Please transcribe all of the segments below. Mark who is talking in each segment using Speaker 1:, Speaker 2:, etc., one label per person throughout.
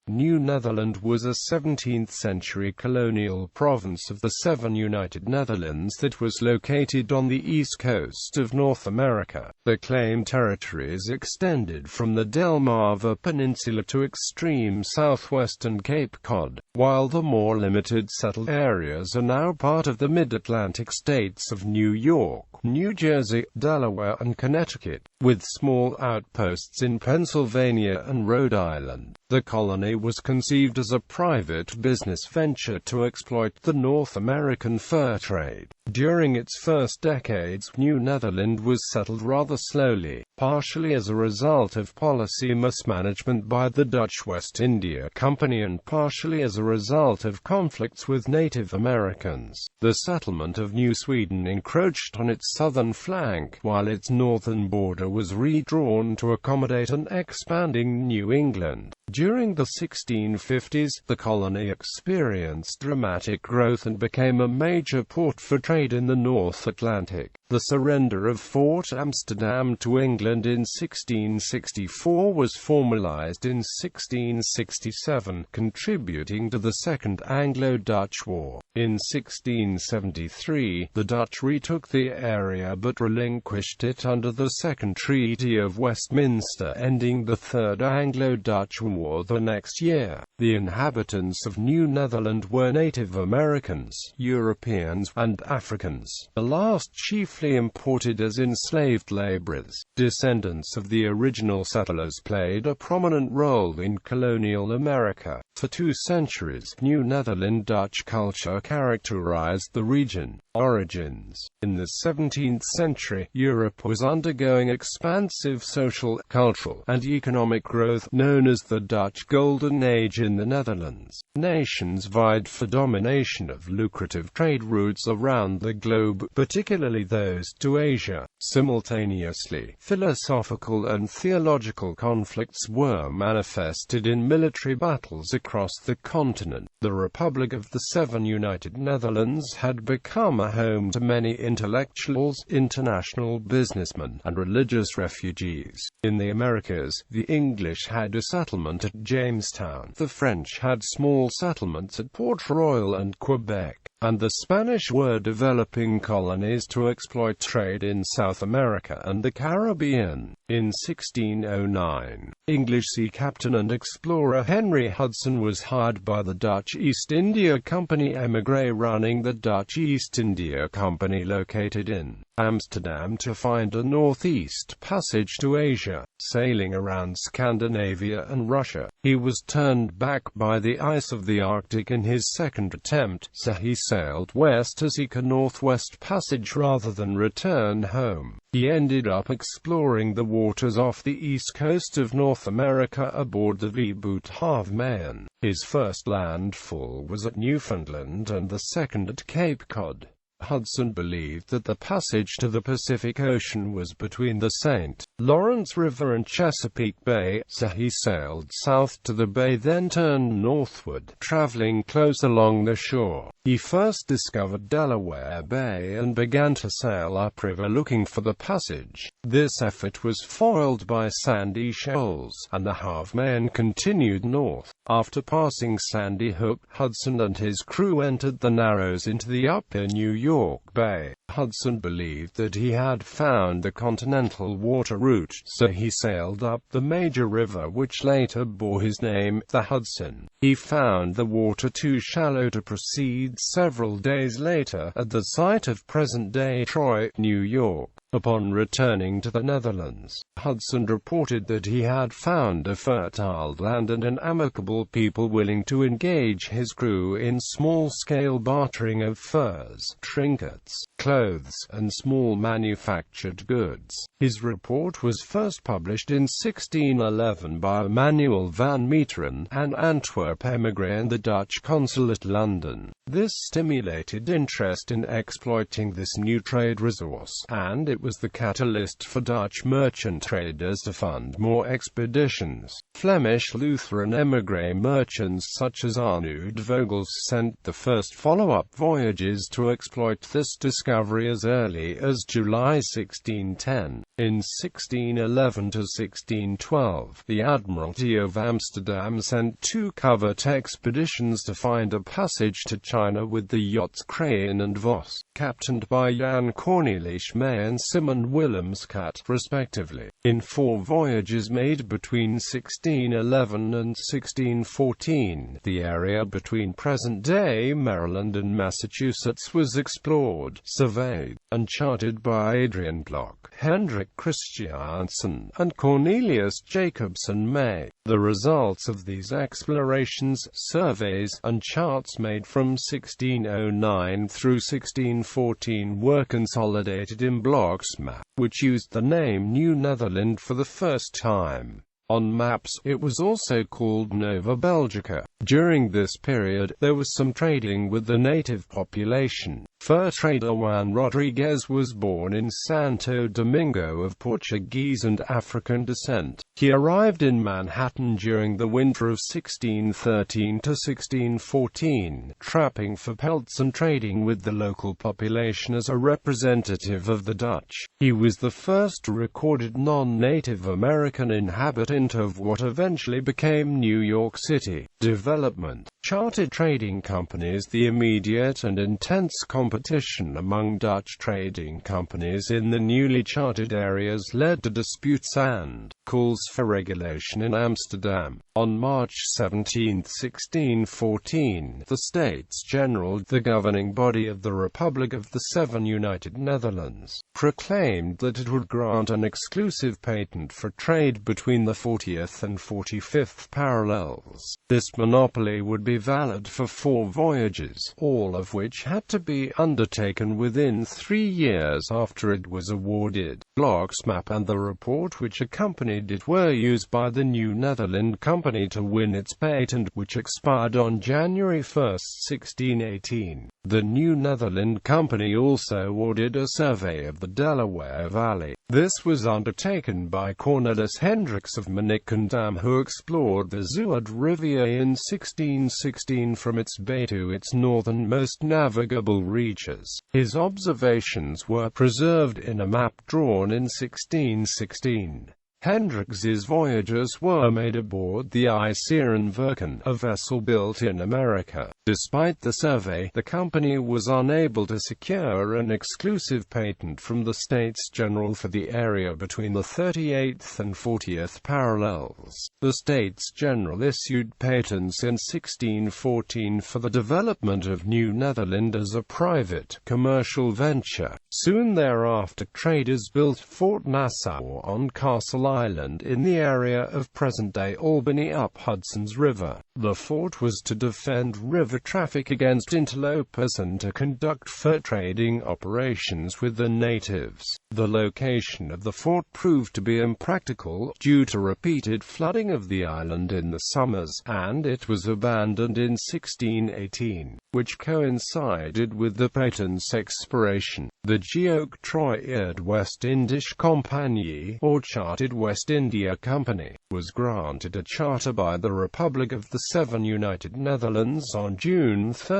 Speaker 1: New Netherland was a 17th-century colonial province of the Seven United Netherlands that was located on the east coast of North America. The claimed territories extended from the Delmarva Peninsula to extreme southwestern Cape Cod, while the more limited settled areas are now part of the mid-Atlantic states of New York, New Jersey, Delaware, and Connecticut, with small outposts in Pennsylvania and Rhode Island. The colony was conceived as a private business venture to exploit the North American fur trade. During its first decades, New Netherland was settled rather slowly, partially as a result of policy mismanagement by the Dutch West India Company and partially as a result of conflicts with Native Americans. The settlement of New Sweden encroached on its southern flank, while its northern border was redrawn to accommodate an expanding New England. During the 1650s, the colony experienced dramatic growth and became a major port for trade in the North Atlantic. The surrender of Fort Amsterdam to England in 1664 was formalized in 1667, contributing to the Second Anglo-Dutch War. In 1673, the Dutch retook the area but relinquished it under the Second Treaty of Westminster, ending the Third Anglo-Dutch War the next year. The inhabitants of New Netherland were Native Americans, Europeans, and Africans, the last chiefly imported as enslaved laborers. Descendants of the original settlers played a prominent role in colonial America. For 2 centuries, New Netherland Dutch culture characterized the region. Origins. In the 17th century, Europe was undergoing expansive social, cultural, and economic growth, known as the Dutch Golden Age in the Netherlands. Nations vied for domination of lucrative trade routes around the globe, particularly those to Asia. Simultaneously, philosophical and theological conflicts were manifested in military battles across the continent. The Republic of the Seven United Netherlands had become a home to many intellectuals, international businessmen, and religious refugees. In the Americas, the English had a settlement at Jamestown, the French had small settlements at Port Royal and Quebec, and the Spanish were developing colonies to exploit trade in South America and the Caribbean. In 1609, English sea captain and explorer Henry Hudson was hired by the Dutch East India Company émigré running the Dutch East India Company located in Amsterdam to find a northeast passage to Asia, sailing around Scandinavia and Russia. He was turned back by the ice of the Arctic in his second attempt, so he sailed west to seek a northwest passage rather than return home. He ended up exploring the waters off the east coast of North America aboard the V-boot Half Mayan. His first landfall was at Newfoundland and the second at Cape Cod. Hudson believed that the passage to the Pacific Ocean was between the St. Lawrence River and Chesapeake Bay, so he sailed south to the bay then turned northward, traveling close along the shore. He first discovered Delaware Bay and began to sail upriver looking for the passage. This effort was foiled by sandy shoals, and the Half-Mayan continued north. After passing Sandy Hook, Hudson and his crew entered the Narrows into the upper New York Bay. Hudson believed that he had found the continental water route, so he sailed up the major river which later bore his name, the Hudson. He found the water too shallow to proceed. Several days later, at the site of present-day Troy, New York, upon returning to the Netherlands, Hudson reported that he had found a fertile land and an amicable people willing to engage his crew in small-scale bartering of furs, trinkets, clothes, and small manufactured goods. His report was first published in 1611 by Manuel van Meteren, an Antwerp émigré in the Dutch consul at London. This stimulated interest in exploiting this new trade resource, and it was the catalyst for Dutch merchant traders to fund more expeditions. Flemish Lutheran émigré merchants such as Arnoud Vogels sent the first follow-up voyages to exploit this discovery. discovery as early as July 1610. In 1611 to 1612, the Admiralty of Amsterdam sent 2 covert expeditions to find a passage to China with the yachts Crane and Vos, captained by Jan Cornelis May and Simon Willemskat, respectively. In 4 voyages made between 1611 and 1614, the area between present-day Maryland and Massachusetts was explored, surveyed, and charted by Adrian Bloch, Hendrik Christiansen, and Cornelius Jacobson May. The results of these explorations, surveys, and charts made from 1609 through 1614 were consolidated in Bloch's map, which used the name New Netherland for the first time. On maps, it was also called Nova Belgica. During this period, there was some trading with the native population. Fur trader Juan Rodriguez was born in Santo Domingo of Portuguese and African descent. He arrived in Manhattan during the winter of 1613 to 1614, trapping for pelts and trading with the local population as a representative of the Dutch. He was the first recorded non-Native American inhabitant of what eventually became New York City. Development. Chartered trading companies. The immediate and intense competition among Dutch trading companies in the newly chartered areas led to disputes and calls for regulation in Amsterdam. On March 17, 1614, the States General, the governing body of the Republic of the Seven United Netherlands, proclaimed that it would grant an exclusive patent for trade between the 40th and 45th parallels. This monopoly would be valid for 4 voyages, all of which had to be undertaken within 3 years after it was awarded. Bloch's map and the report which accompanied it were used by the New Netherland Company to win its patent, which expired on January 1, 1618. The New Netherland Company also ordered a survey of the Delaware Valley. This was undertaken by Cornelis Hendricks of Monnikendam, who explored the Zuid Rivier in 1616 from its bay to its northernmost navigable reaches. His observations were preserved in a map drawn in 1616. Hendricks's voyages were made aboard the IJzeren Virgen, a vessel built in America. Despite the survey, the company was unable to secure an exclusive patent from the States General for the area between the 38th and 40th parallels. The States General issued patents in 1614 for the development of New Netherland as a private, commercial venture. Soon thereafter, traders built Fort Nassau on Castle Island in the area of present-day Albany up Hudson's River. The fort was to defend river traffic against interlopers and to conduct fur trading operations with the natives. The location of the fort proved to be impractical due to repeated flooding of the island in the summers, and it was abandoned in 1618, which coincided with the patent's expiration. The Geoctroyed West Indisch Compagnie, or Chartered West India Company, was granted a charter by the Republic of the Seven United Netherlands on June 3,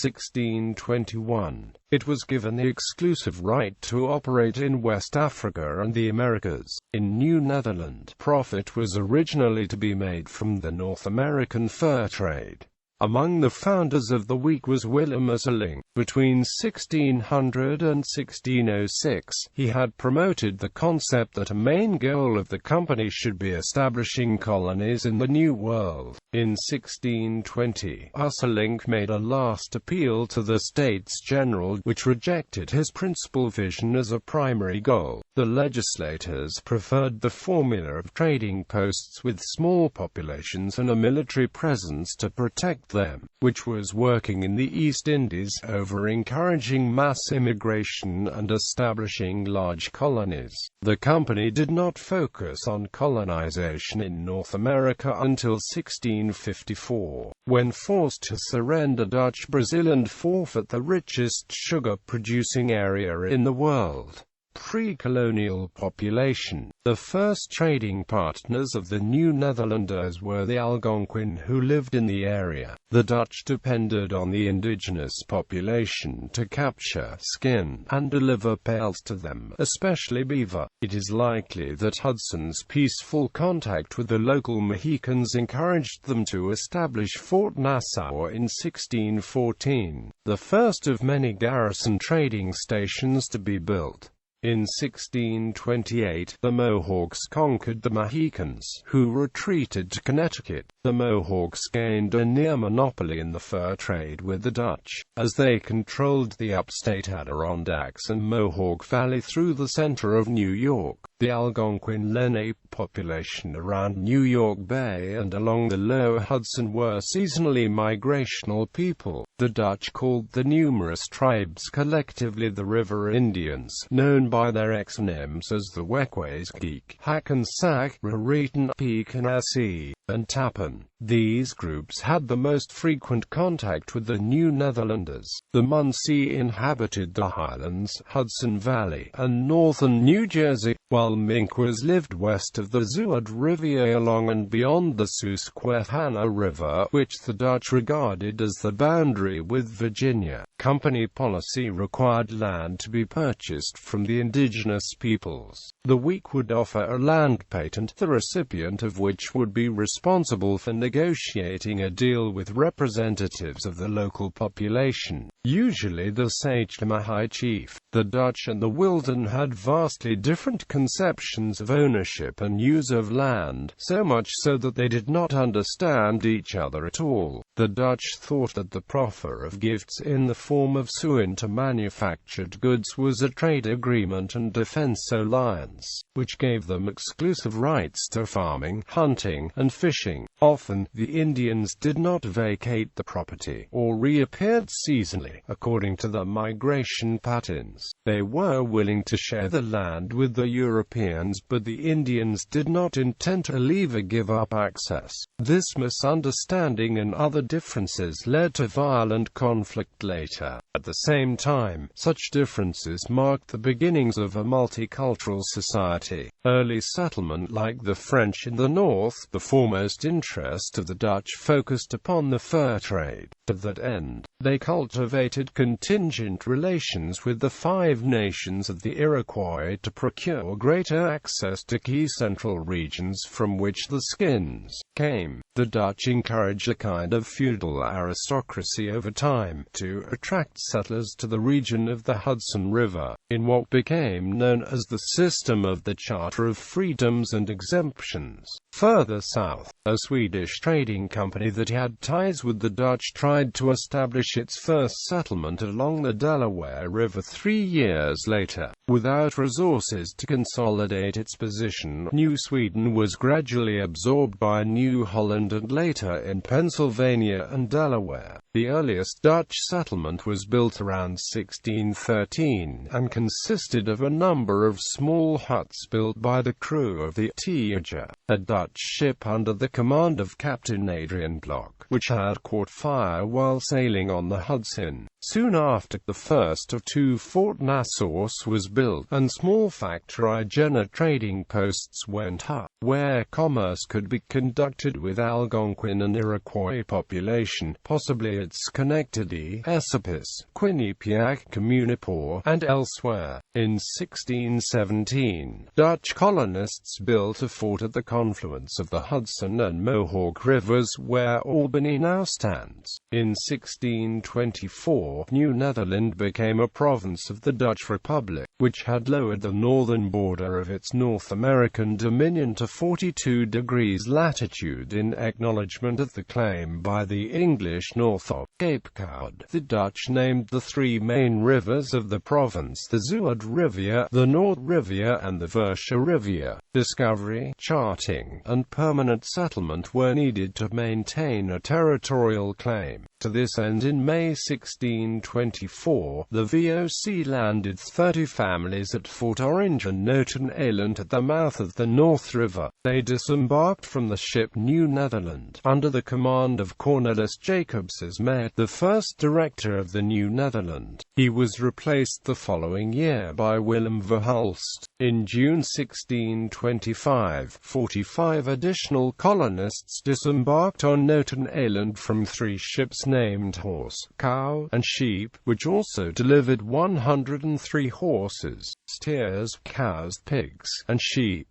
Speaker 1: 1621. It was given the exclusive right to operate in West Africa and the Americas. In New Netherland, profit was originally to be made from the North American fur trade. Among the founders of the week was Willem Esseling. Between 1600 and 1606, he had promoted the concept that a main goal of the company should be establishing colonies in the New World. In 1620, Esseling made a last appeal to the States General, which rejected his principal vision as a primary goal. The legislators preferred the formula of trading posts with small populations and a military presence to protect them, which was working in the East Indies, over encouraging mass immigration and establishing large colonies. The company did not focus on colonization in North America until 1654, when forced to surrender Dutch Brazil and forfeit the richest sugar-producing area in the world. Pre-colonial population. The first trading partners of the New Netherlanders were the Algonquin who lived in the area. The Dutch depended on the indigenous population to capture, skin, and deliver pelts to them, especially beaver. It is likely that Hudson's peaceful contact with the local Mohicans encouraged them to establish Fort Nassau in 1614, the first of many garrison trading stations to be built. In 1628, the Mohawks conquered the Mohicans, who retreated to Connecticut. The Mohawks gained a near monopoly in the fur trade with the Dutch, as they controlled the upstate Adirondacks and Mohawk Valley through the center of New York. The Algonquin Lenape population around New York Bay and along the lower Hudson were seasonally migrational people. The Dutch called the numerous tribes collectively the River Indians, known by their exonyms as the Wekwaesgeek, Hackensack, Raritan, Pekinese, and Tappan. These groups had the most frequent contact with the New Netherlanders. The Munsee inhabited the highlands, Hudson Valley, and northern New Jersey, while Minquas lived west of the Zuid Rivier along and beyond the Susquehanna River, which the Dutch regarded as the boundary with Virginia. Company policy required land to be purchased from the indigenous peoples. The week would offer a land patent, the recipient of which would be responsible for negotiating a deal with representatives of the local population, usually the Sage-Mahai chief. The Dutch and the Wilden had vastly different conceptions of ownership and use of land, so much so that they did not understand each other at all. The Dutch thought that the proffer of gifts in the form of suin to manufactured goods was a trade agreement and defense alliance, which gave them exclusive rights to farming, hunting, and fishing. Often, the Indians did not vacate the property, or reappeared seasonally, according to the migration patterns. They were willing to share the land with the Europeans, but the Indians did not intend to leave or give up access. This misunderstanding and other differences led to violent conflict later. At the same time, such differences marked the beginnings of a multicultural society. Early settlement like the French in the north, the foremost interest of the Dutch focused upon the fur trade. To that end, they cultivated contingent relations with the Five Nations of the Iroquois to procure greater access to key central regions from which the skins came. The Dutch encouraged a kind of feudal aristocracy over time to attract settlers to the region of the Hudson River, in what became known as the system of the Charter of Freedoms and Exemptions. Further south, a Swedish trading company that had ties with the Dutch tried to establish its first settlement along the Delaware River 3 years later. Without resources to consolidate its position, New Sweden was gradually absorbed by New Holland and later in Pennsylvania and Delaware. The earliest Dutch settlement was built around 1613, and consisted of a number of small huts built by the crew of the Tieger, a Dutch ship under the command of Captain Adrian Block, which had caught fire while sailing on the Hudson. Soon after, the first of two Fort Nassaus was built, and small factory trading posts went up, where commerce could be conducted with Algonquin and Iroquois population, possibly at Schenectady, Esopus, Quinnipiac, Communipaw, and elsewhere. In 1617, Dutch colonists built a fort at the confluence of the Hudson and Mohawk rivers where Albany now stands. In 1624, New Netherland became a province of the Dutch Republic, which had lowered the northern border of its North American dominion to 42 degrees latitude in acknowledgement of the claim by the English north of Cape Cod. The Dutch named the three main rivers of the province the Zuid Rivier, the Noord Rivier, and the Versche Rivier. Discovery, charting, and permanent settlement were needed to maintain a territorial claim. To this end, in May 1624, the VOC landed 30 families at Fort Orange and Noten Eiland at the mouth of the North River. They disembarked from the ship New Netherland, under the command of Cornelis Jacobs as was made the first director of the New Netherland. He was replaced the following year by Willem Verhulst. In June 1625, 45 additional colonists disembarked on Noten Island from 3 ships named Horse, Cow, and Sheep, which also delivered 103 horses, steers, cows, pigs, and sheep.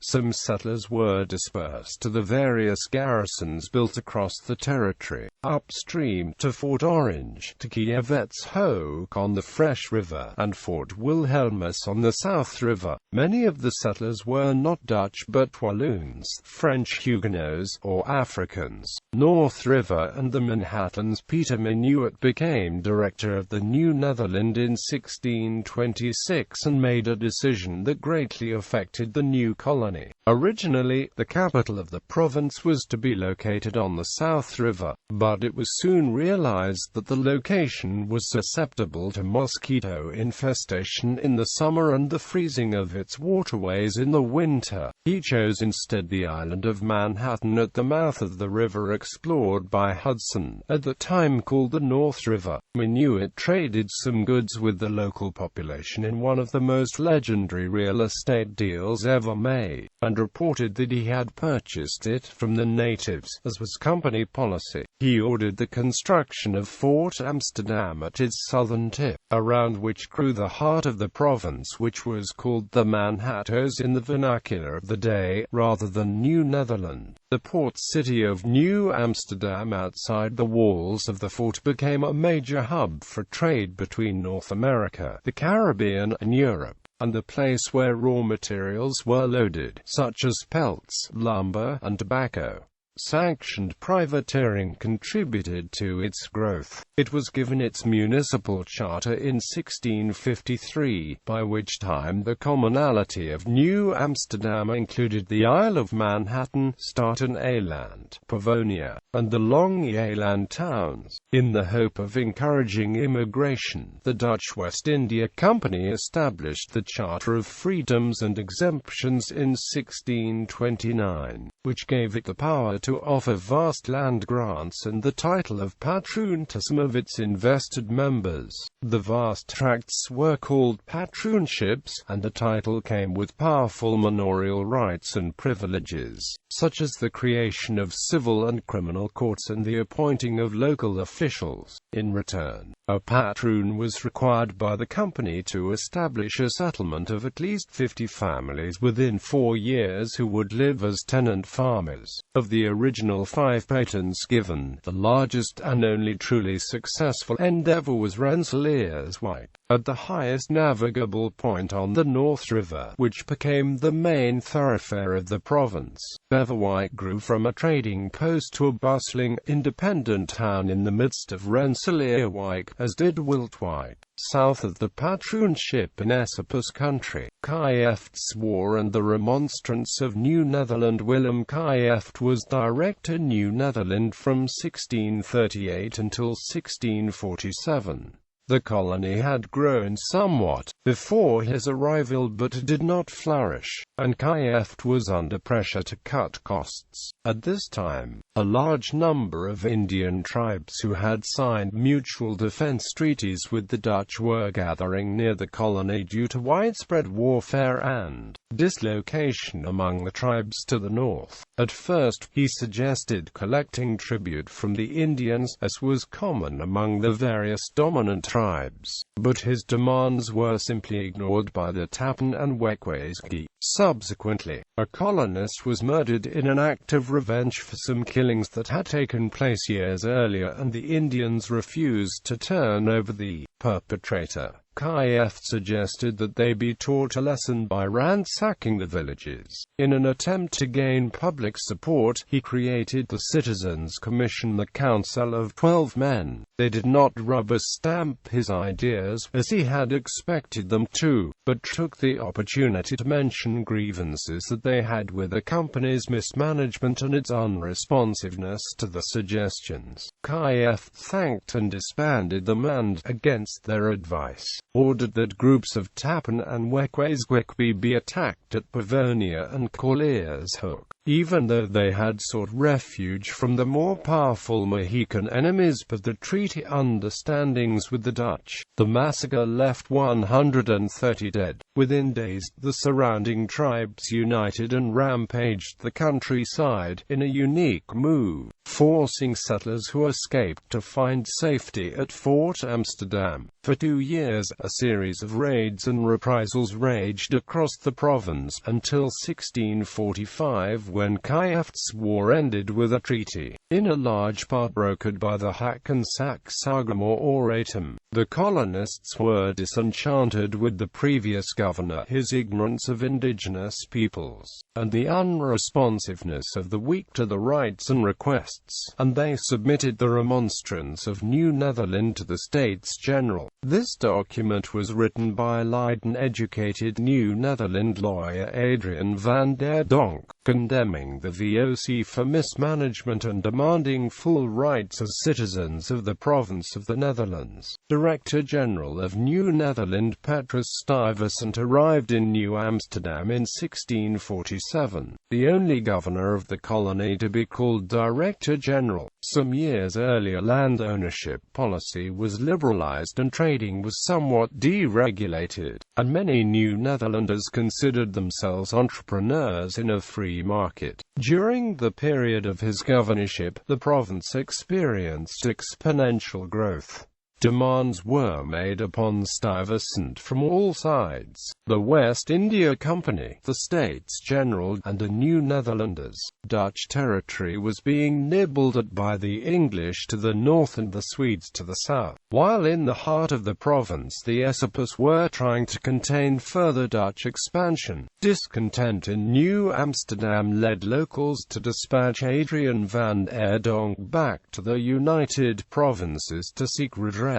Speaker 1: Some settlers were dispersed to the various garrisons built across the territory, upstream to Fort Orange, to Efts Hoek on the Fresh River, and Fort Wilhelmus on the South River. Many of the settlers were not Dutch but Walloons, French Huguenots, or Africans. North River and the Manhattans. Peter Minuit became director of the New Netherland in 1626 and made a decision that greatly affected the new colony. Originally, the capital of the province was to be located on the South River, but it was soon realized that the location was susceptible to mosquito infestation in the summer and the freezing of its waterways in the winter. He chose instead the island of Manhattan at the mouth of the river explored by Hudson, at the time called the North River. Minuit traded some goods with the local population in one of the most legendary real estate deals ever made, and reported that he had purchased it from the natives, as was company policy. He ordered the construction of Fort Amsterdam at its southern tip, around which grew the heart of the province, which was called the Manhattoes in the vernacular of the day, rather than New Netherland. The port city of New Amsterdam outside the walls of the fort became a major hub for trade between North America, the Caribbean, and Europe, and the place where raw materials were loaded, such as pelts, lumber, and tobacco. Sanctioned privateering contributed to its growth. It was given its municipal charter in 1653, by which time the commonalty of New Amsterdam included the Isle of Manhattan, Staten Island, Pavonia, and the Long Island towns. In the hope of encouraging immigration, the Dutch West India Company established the Charter of Freedoms and Exemptions in 1629, which gave it the power to offer vast land grants and the title of patron to some of its invested members. The vast tracts were called Patron Ships, and the title came with powerful manorial rights and privileges, such as the creation of civil and criminal courts and the appointing of local officials. In return, a patroon was required by the company to establish a settlement of at least 50 families within 4 years who would live as tenant farmers. Of the original 5 patents given, the largest and only truly successful endeavor was Rensselaerswyck, at the highest navigable point on the North River, which became the main thoroughfare of the province. Beverwyck grew from a trading post to a bustling, independent town in the midst of Rensselaerswyck, as did Wiltwyck, south of the Patron Ship in Esopus country. Efts War and the Remonstrance of New Netherland. Willem Efts was director New Netherland from 1638 until 1647. The colony had grown somewhat before his arrival, but it did not flourish, and Efts was under pressure to cut costs. At this time, a large number of Indian tribes who had signed mutual defense treaties with the Dutch were gathering near the colony due to widespread warfare and dislocation among the tribes to the north. At first, he suggested collecting tribute from the Indians, as was common among the various dominant tribes, but his demands were simply ignored by the Tappan and Wekwaisgi. Subsequently, a colonist was murdered in an act of revenge for some killings that had taken place years earlier, and the Indians refused to turn over the perpetrator. Efts suggested that they be taught a lesson by ransacking the villages. In an attempt to gain public support, he created the Citizens' Commission, the council of 12 men. They did not rubber-stamp his ideas, as he had expected them to, but took the opportunity to mention grievances that they had with the company's mismanagement and its unresponsiveness to the suggestions. Efts thanked and disbanded them and, against their advice, ordered that groups of Tappan and Wekwaisgi be attacked at Pavonia and Colliers Hook. even though they had sought refuge from the more powerful Mohican enemies of the treaty understandings with the Dutch. The massacre left 130 dead. Within days, the surrounding tribes united and rampaged the countryside, in a unique move, forcing settlers who escaped to find safety at Fort Amsterdam. For 2 years, a series of raids and reprisals raged across the province, until 1645, when Efts' War ended with a treaty, in a large part brokered by the Hackensack-Sagamore Oratum. The colonists were disenchanted with the previous governor, his ignorance of indigenous peoples, and the unresponsiveness of the weak to the rights and requests, and they submitted the Remonstrance of New Netherland to the States General. This document was written by Leiden-educated New Netherland lawyer Adrian van der Donk, condemning the VOC for mismanagement and demanding full rights as citizens of the province of the Netherlands. Director General of New Netherland Petrus Stuyvesant arrived in New Amsterdam in 1647, the only governor of the colony to be called Director General. Some years earlier, land ownership policy was liberalized and trading was somewhat deregulated, and many New Netherlanders considered themselves entrepreneurs in a free market. During the period of his governorship, the province experienced exponential growth. Demands were made upon Stuyvesant from all sides. The West India Company, the States General, and the New Netherlanders. Dutch territory was being nibbled at by the English to the north and the Swedes to the south, while in the heart of the province the Esopus were trying to contain further Dutch expansion. Discontent in New Amsterdam led locals to dispatch Adrian van der Donk back to the United Provinces to seek redress.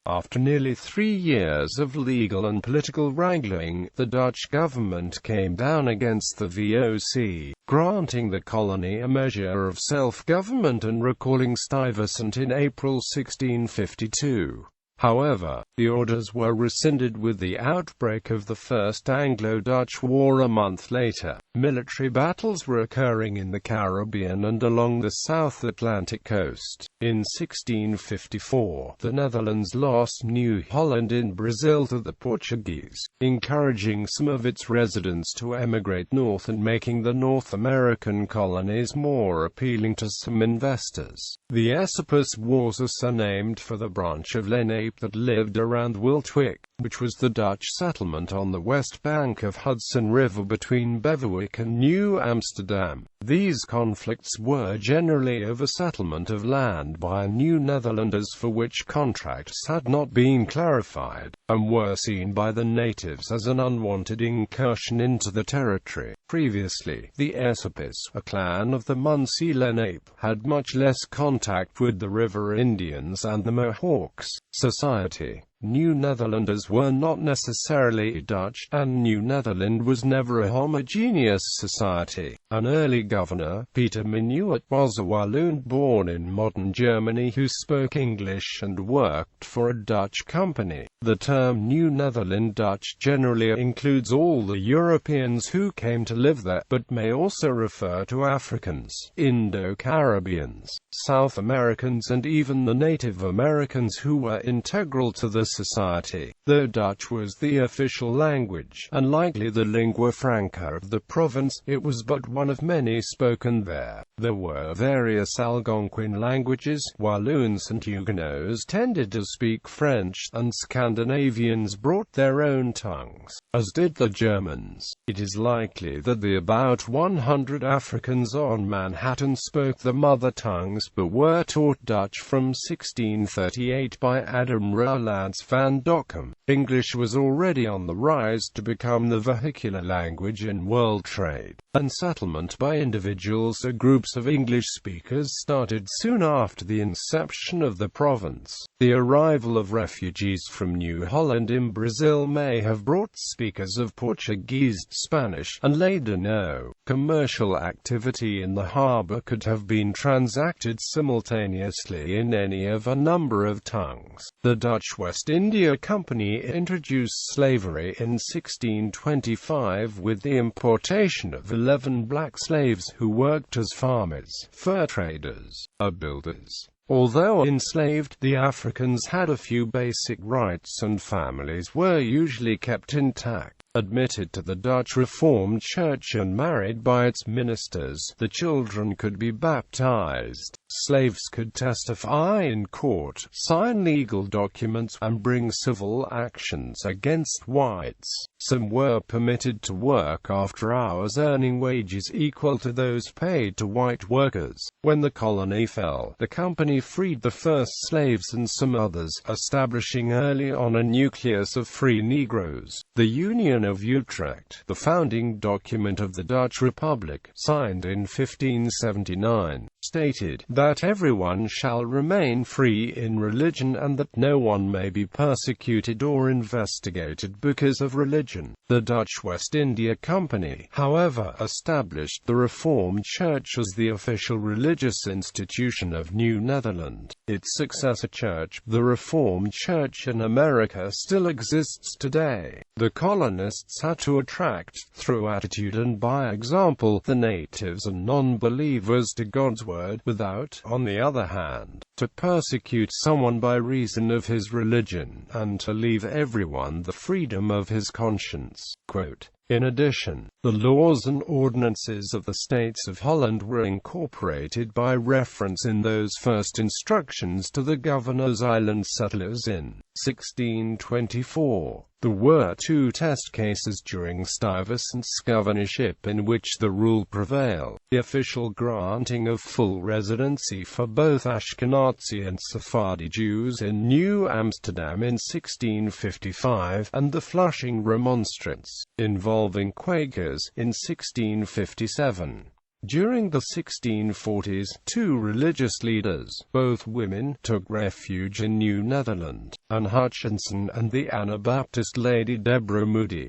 Speaker 1: After nearly 3 years of legal and political wrangling, the Dutch government came down against the VOC, granting the colony a measure of self-government and recalling Stuyvesant in April 1652. However, the orders were rescinded with the outbreak of the First Anglo-Dutch War a month later. Military battles were occurring in the Caribbean and along the South Atlantic coast. In 1654, the Netherlands lost New Holland in Brazil to the Portuguese, encouraging some of its residents to emigrate north and making the North American colonies more appealing to some investors. The Esopus was surnamed for the branch of Lenape that lived around Utrecht, which was the Dutch settlement on the west bank of Hudson River between Beverwijk and New Amsterdam. These conflicts were generally over settlement of land by New Netherlanders for which contracts had not been clarified, and were seen by the natives as an unwanted incursion into the territory. Previously, the Esopus, a clan of the Munsee Lenape, had much less contact with the River Indians and the Mohawks. Society. New Netherlanders were not necessarily Dutch, and New Netherland was never a homogeneous society. An early governor, Peter Minuit, was a Walloon born in modern Germany who spoke English and worked for a Dutch company. The term New Netherland Dutch generally includes all the Europeans who came to live there, but may also refer to Africans, Indo-Caribbeans, South Americans and even the Native Americans who were integral to the society. Though Dutch was the official language, and likely the lingua franca of the province, it was but one of many spoken there. There were various Algonquin languages. Walloons and Huguenots tended to speak French, and Scandinavians brought their own tongues, as did the Germans. It is likely that the about 100 Africans on Manhattan spoke the mother tongues but were taught Dutch from 1638 by Adam Roelants van Dokkum. English was already on the rise to become the vehicular language in world trade, and settlement by individuals or groups of English speakers started soon after the inception of the province. The arrival of refugees from New Holland in Brazil may have brought speakers of Portuguese, Spanish, and Ladino. Commercial activity in the harbour could have been transacted simultaneously in any of a number of tongues. The Dutch West India Company introduced slavery in 1625 with the importation of 11 black slaves who worked as farmers, fur traders, or builders. Although enslaved, the Africans had a few basic rights and families were usually kept intact. Admitted to the Dutch Reformed Church and married by its ministers, the children could be baptized. Slaves could testify in court, sign legal documents, and bring civil actions against whites. Some were permitted to work after hours, earning wages equal to those paid to white workers. When the colony fell, the company freed the first slaves and some others, establishing early on a nucleus of free Negroes. The Union of Utrecht, the founding document of the Dutch Republic, signed in 1579, stated that everyone shall remain free in religion and that no one may be persecuted or investigated because of religion. The Dutch West India Company, however, established the Reformed Church as the official religious institution of New Netherland. Its successor church, the Reformed Church in America, still exists today. The colonists had to attract, through attitude and by example, the natives and non-believers to God's word, without, on the other hand, to persecute someone by reason of his religion, and to leave everyone the freedom of his conscience. Quote, in addition, the laws and ordinances of the states of Holland were incorporated by reference in those first instructions to the governor's island settlers in 1624. There were 2 test cases during Stuyvesant's governorship in which the rule prevailed: the official granting of full residency for both Ashkenazi and Sephardi Jews in New Amsterdam in 1655, and the Flushing Remonstrance, involving Quakers, in 1657. During the 1640s, 2 religious leaders, both women, took refuge in New Netherland: Anne Hutchinson and the Anabaptist Lady Deborah Moody.